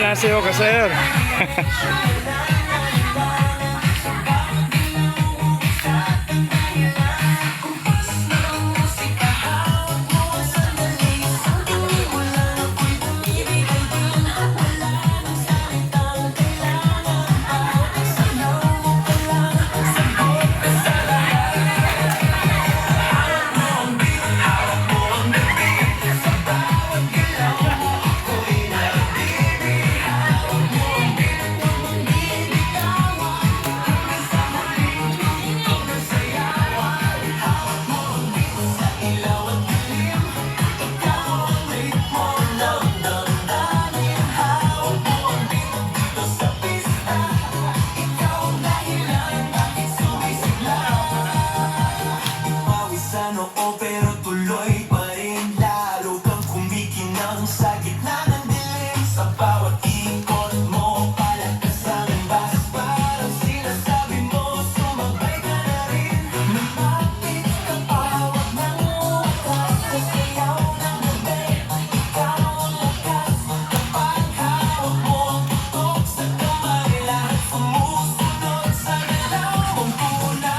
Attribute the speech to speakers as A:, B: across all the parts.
A: Annyeonghaseyo ka, sir.
B: Oo, pero tuloy pa rin. Lalo kang kumikinang sa gitna ng dilim. Sa bawat ikot mo, palagkas ang bas. Parang sinasabi mo, sumabay ka na rin. Lumapit ka pa, wag nang umakas. Sa sayaw ng gabi, ikaw ang lakas. Kapag hawak mo ang tutok sa kamay, lahat sumusunod sa galaw mong tunay.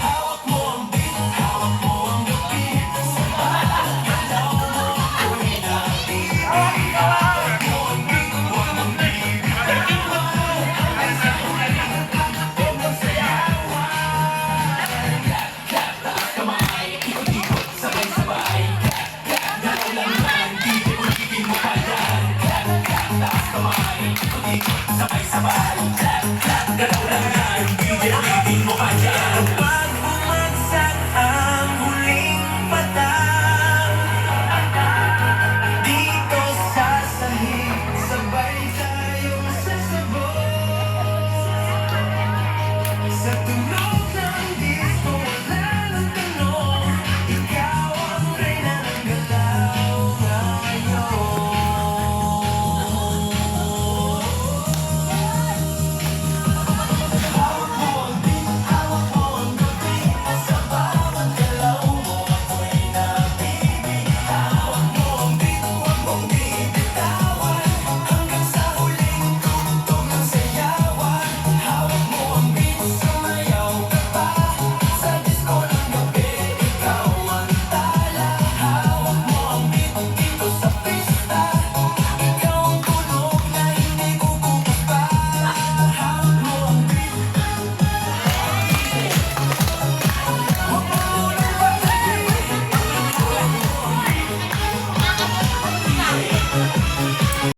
B: Hawak mo ang beat, hawak mo ang gabi. Sa bawat galaw mo, ako'y naibig. Hawak mo ang beat, huwag mong bibigyan. Huwag sayawan. Taas kamay, ikot-ikot, sabay-sabay. Galaw lang naman, di ulitin mo pa yan. Taas kamay, ikot-ikot, sabay-sabay.